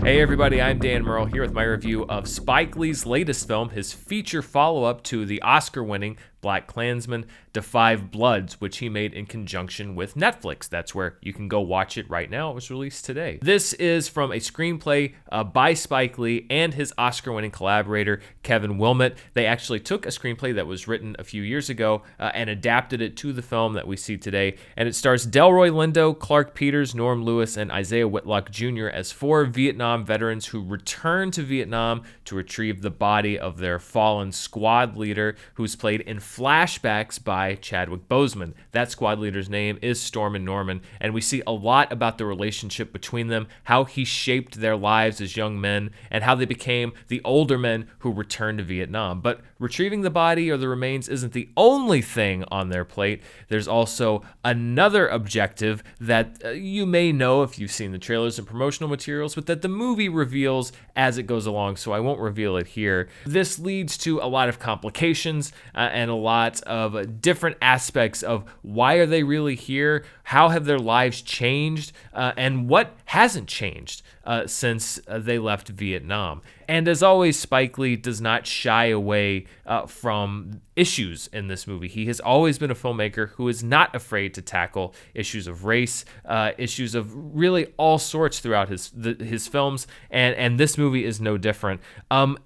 Hey everybody, I'm Dan Murrell here with my review of Spike Lee's latest film, his feature follow-up to the Oscar-winning BlackKklansman, Da 5 Bloods, which he made in conjunction with Netflix. That's where you can go watch it right now. It was released today. This is from a screenplay by Spike Lee and his Oscar-winning collaborator, Kevin Wilmot. They actually took a screenplay that was written a few years ago and adapted it to the film that we see today. And it stars Delroy Lindo, Clark Peters, Norm Lewis, and Isaiah Whitlock Jr. as four Vietnam veterans who return to Vietnam to retrieve the body of their fallen squad leader, who's played in flashbacks by Chadwick Boseman. That squad leader's name is Stormin' Norman, and we see a lot about the relationship between them, how he shaped their lives as young men, and how they became the older men who returned to Vietnam. But retrieving the body or the remains isn't the only thing on their plate. There's also another objective that you may know if you've seen the trailers and promotional materials, but that the movie reveals as it goes along, so I won't reveal it here. This leads to a lot of complications and a lot of different aspects of why are they really here, how have their lives changed, and what hasn't changed since they left Vietnam. And as always, Spike Lee does not shy away from issues in this movie. He has always been a filmmaker who is not afraid to tackle issues of race, issues of really all sorts throughout his films, and this movie is no different.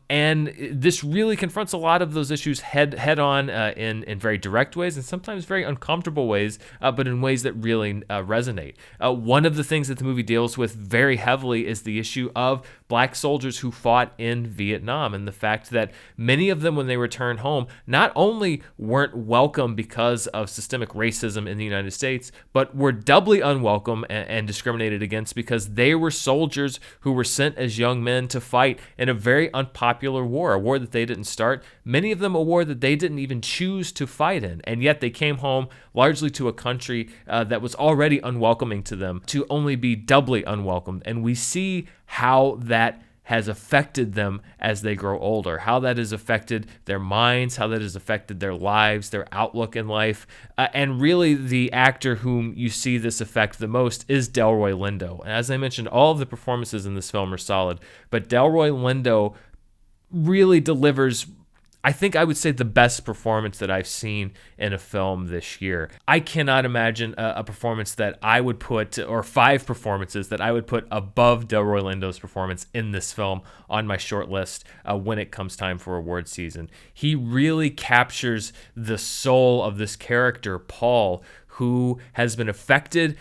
And this really confronts a lot of those issues head on in very direct ways and sometimes very uncomfortable ways, but in ways that really resonate. One of the things that the movie deals with very heavily is the issue of black soldiers who fought in Vietnam, and the fact that many of them, when they returned home, not only weren't welcome because of systemic racism in the United States, but were doubly unwelcome and discriminated against because they were soldiers who were sent as young men to fight in a very unpopular war, a war that they didn't start, many of them a war that they didn't even choose to fight in, and yet they came home largely to a country that was already unwelcoming to them, to only be doubly unwelcomed. And we see how that has affected them as they grow older, how that has affected their minds, how that has affected their lives, their outlook in life. And really, the actor whom you see this affect the most is Delroy Lindo. And as I mentioned, all of the performances in this film are solid, but Delroy Lindo really delivers, I think I would say, the best performance that I've seen in a film this year. I cannot imagine a performance that I would put, or five performances that I would put above Delroy Lindo's performance in this film on my short list when it comes time for award season. He really captures the soul of this character, Paul, who has been affected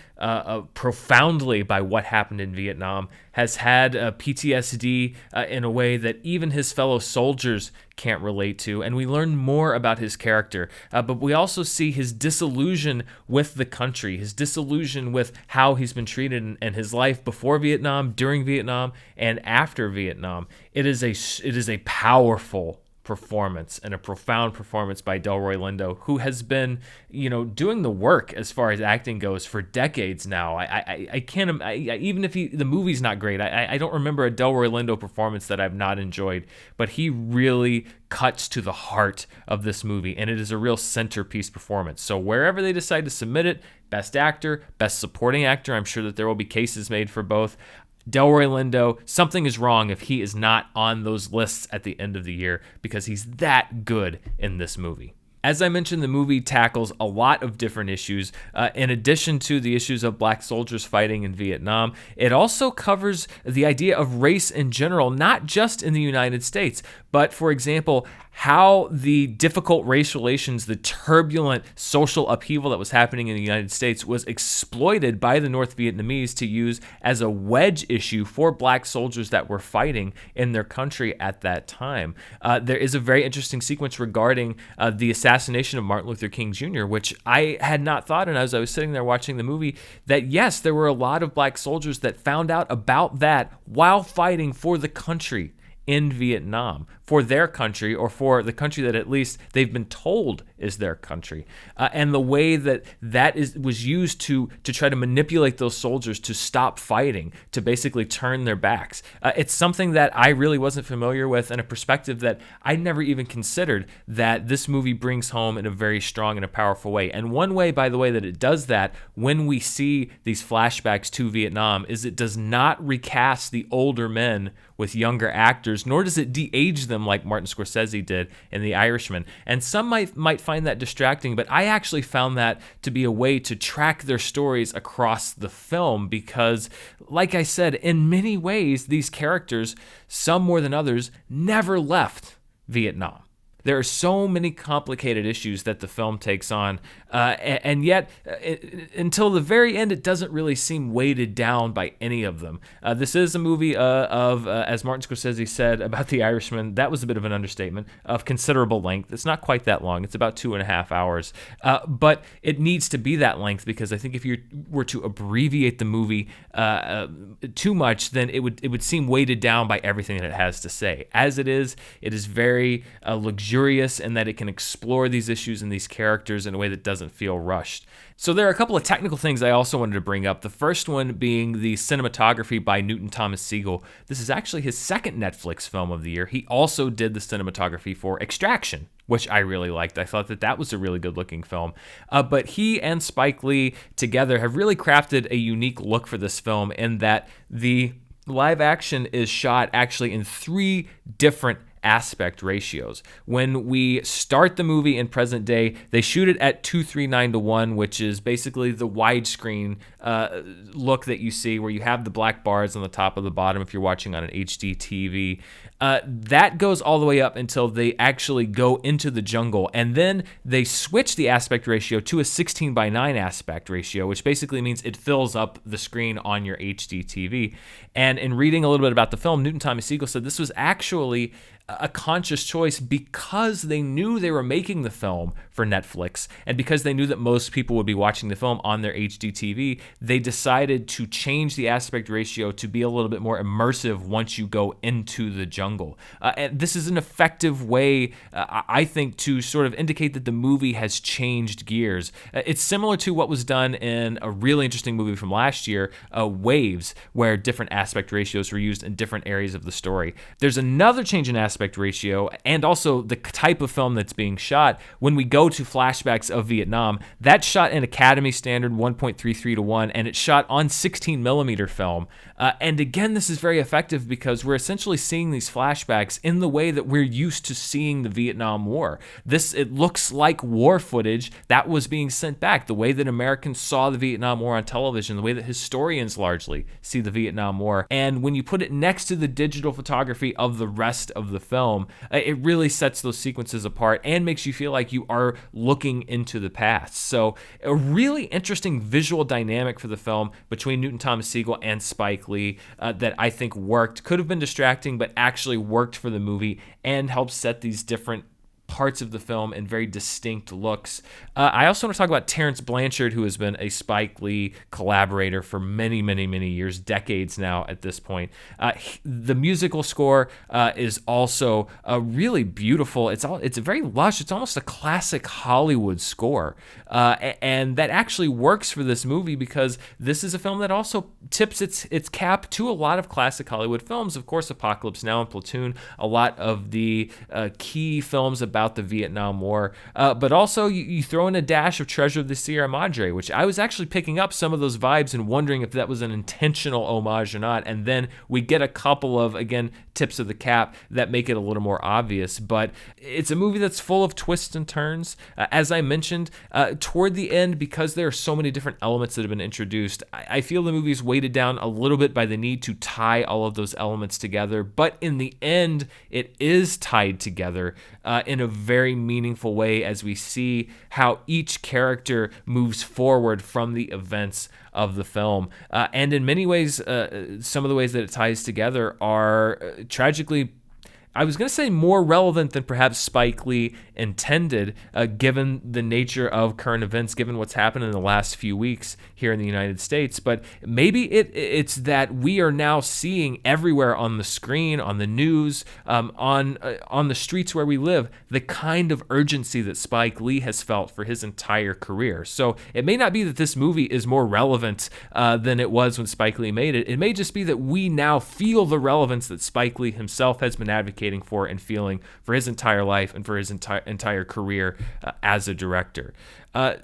profoundly by what happened in Vietnam, has had PTSD in a way that even his fellow soldiers can't relate to, and we learn more about his character, but we also see his disillusion with the country, his disillusion with how he's been treated in his life before Vietnam, during Vietnam, and after Vietnam. It is a powerful performance and a profound performance by Delroy Lindo, who has been, doing the work as far as acting goes for decades now. I can't, even if the movie's not great, I don't remember a Delroy Lindo performance that I've not enjoyed, but he really cuts to the heart of this movie, and it is a real centerpiece performance. So wherever they decide to submit it, best actor, best supporting actor, I'm sure that there will be cases made for both. Delroy Lindo, something is wrong if he is not on those lists at the end of the year, because he's that good in this movie. As I mentioned, the movie tackles a lot of different issues. In addition to the issues of black soldiers fighting in Vietnam, it also covers the idea of race in general, not just in the United States, but, for example, how the difficult race relations, the turbulent social upheaval that was happening in the United States was exploited by the North Vietnamese to use as a wedge issue for black soldiers that were fighting in their country at that time. There is a very interesting sequence regarding the assassination of Martin Luther King Jr., which I had not thought, and as I was sitting there watching the movie, that yes, there were a lot of black soldiers that found out about that while fighting for the country in Vietnam for their country, or for the country that at least they've been told is their country. And the way that was used to try to manipulate those soldiers to stop fighting, to basically turn their backs. It's something that I really wasn't familiar with, and a perspective that I never even considered, that this movie brings home in a very strong and a powerful way. And one way, by the way, that it does that when we see these flashbacks to Vietnam is it does not recast the older men with younger actors, nor does it de-age them like Martin Scorsese did in The Irishman. And some might find that distracting, but I actually found that to be a way to track their stories across the film because, like I said, in many ways, these characters, some more than others, never left Vietnam. There are so many complicated issues that the film takes on, and yet, until the very end, it doesn't really seem weighted down by any of them. This is a movie of, as Martin Scorsese said about The Irishman, that was a bit of an understatement, of considerable length. It's not quite that long. It's about 2.5 hours. But it needs to be that length because I think if you were to abbreviate the movie too much, then it would seem weighted down by everything that it has to say. As it is very luxurious in that it can explore these issues and these characters in a way that doesn't feel rushed. So there are a couple of technical things I also wanted to bring up. The first one being the cinematography by Newton Thomas Sigel. This is actually his second Netflix film of the year. He also did the cinematography for Extraction, which I really liked. I thought that was a really good-looking film. But he and Spike Lee together have really crafted a unique look for this film in that the live action is shot actually in 3 different aspect ratios. When we start the movie in present day, they shoot it at 2:3:9:1, which is basically the widescreen look that you see where you have the black bars on the top of the bottom if you're watching on an HD TV. That goes all the way up until they actually go into the jungle, and then they switch the aspect ratio to a 16:9 aspect ratio, which basically means it fills up the screen on your HD TV. And in reading a little bit about the film, Newton Thomas Sigel said this was actually a conscious choice because they knew they were making the film for Netflix, and because they knew that most people would be watching the film on their HD TV, they decided to change the aspect ratio to be a little bit more immersive once you go into the jungle. And this is an effective way, I think, to sort of indicate that the movie has changed gears. It's similar to what was done in a really interesting movie from last year, Waves, where different aspect ratios were used in different areas of the story. There's another change in aspect ratio and also the type of film that's being shot. When we go to Flashbacks of Vietnam, that's shot in Academy Standard 1.33:1, and it's shot on 16mm film. And again, this is very effective because we're essentially seeing these flashbacks in the way that we're used to seeing the Vietnam War. It looks like war footage that was being sent back, the way that Americans saw the Vietnam War on television, the way that historians largely see the Vietnam War. And when you put it next to the digital photography of the rest of the film, it really sets those sequences apart and makes you feel like you are looking into the past. So a really interesting visual dynamic for the film between Newton Thomas Sigel and Spike Lee that I think worked. Could have been distracting, but actually worked for the movie and helped set these different parts of the film in very distinct looks. I also want to talk about Terence Blanchard, who has been a Spike Lee collaborator for many, many, many years, decades now at this point. The musical score is also really beautiful. It's very lush. It's almost a classic Hollywood score. And that actually works for this movie because this is a film that also tips its cap to a lot of classic Hollywood films. Of course, Apocalypse Now and Platoon, a lot of the key films about the Vietnam War, but also you throw in a dash of Treasure of the Sierra Madre, which I was actually picking up some of those vibes and wondering if that was an intentional homage or not, and then we get a couple of, again, tips of the cap that make it a little more obvious. But it's a movie that's full of twists and turns. As I mentioned, toward the end, because there are so many different elements that have been introduced, I feel the movie's weighted down a little bit by the need to tie all of those elements together, but in the end, it is tied together in a very meaningful way as we see how each character moves forward from the events of the film. And in many ways, some of the ways that it ties together are tragically I was going to say more relevant than perhaps Spike Lee intended, given the nature of current events, given what's happened in the last few weeks here in the United States. But maybe it's that we are now seeing everywhere on the screen, on the news, on the streets where we live, the kind of urgency that Spike Lee has felt for his entire career. So it may not be that this movie is more relevant than it was when Spike Lee made it. It may just be that we now feel the relevance that Spike Lee himself has been advocating for and feeling for his entire life and for his entire career as a director.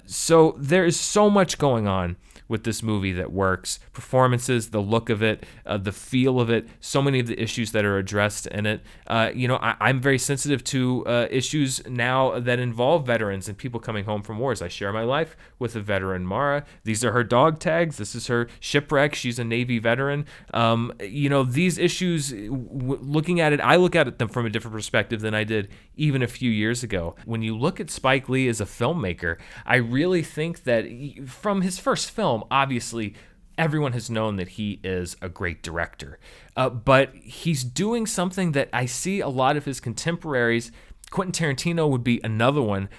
So there is so much going on with this movie that works. Performances, the look of it, the feel of it, so many of the issues that are addressed in it. I'm very sensitive to issues now that involve veterans and people coming home from wars. I share my life with a veteran, Mara. These are her dog tags. This is her shipwreck. She's a Navy veteran. These issues, looking at it, I look at them from a different perspective than I did even a few years ago. When you look at Spike Lee as a filmmaker, I really think that from his first film, obviously, everyone has known that he is a great director. But he's doing something that I see a lot of his contemporaries, Quentin Tarantino would be another one,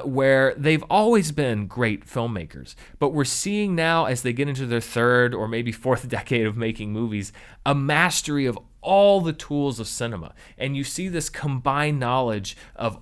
where they've always been great filmmakers. But we're seeing now, as they get into their third or maybe fourth decade of making movies, a mastery of all the tools of cinema. And you see this combined knowledge of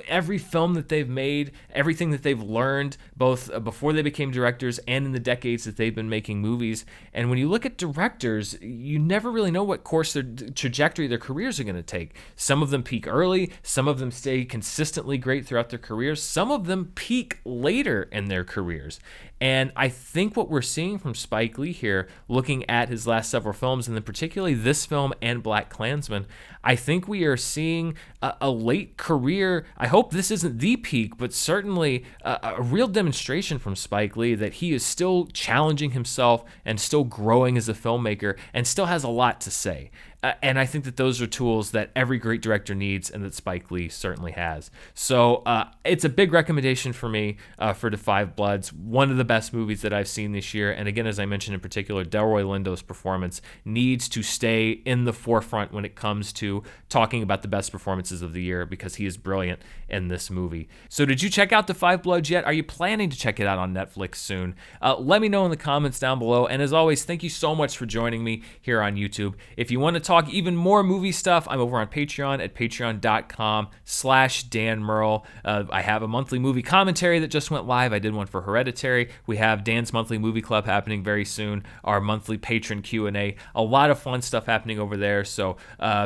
every film that they've made, everything that they've learned, both before they became directors and in the decades that they've been making movies. And when you look at directors, you never really know what course their trajectory their careers are going to take. Some of them peak early, some of them stay consistently great throughout their careers, some of them peak later in their careers. And I think what we're seeing from Spike Lee here, looking at his last several films, and then particularly this film and BlackKklansman, I think we are seeing a late career. I hope this isn't the peak, but certainly a real demonstration from Spike Lee that he is still challenging himself and still growing as a filmmaker and still has a lot to say. And I think that those are tools that every great director needs and that Spike Lee certainly has. So it's a big recommendation for me for Da 5 Bloods, one of the best movies that I've seen this year. And again, as I mentioned in particular, Delroy Lindo's performance needs to stay in the forefront when it comes to talking about the best performances of the year, because he is brilliant in this movie. So did you check out Da 5 Bloods yet? Are you planning to check it out on Netflix soon? Let me know in the comments down below. And as always, thank you so much for joining me here on YouTube. If you want to talk even more movie stuff, I'm over on Patreon at patreon.com/Dan Murrell. I have a monthly movie commentary that just went live. I did one for Hereditary. We have Dan's monthly movie club happening very soon, our monthly patron Q&A. A lot of fun stuff happening over there, so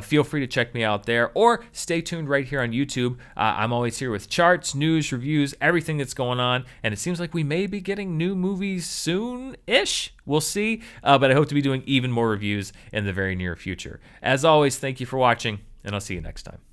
feel free to check me out there, or stay tuned right here on YouTube. I'm always here with charts, news, reviews, everything that's going on, and it seems like we may be getting new movies soon-ish. We'll see, but I hope to be doing even more reviews in the very near future. As always, thank you for watching, and I'll see you next time.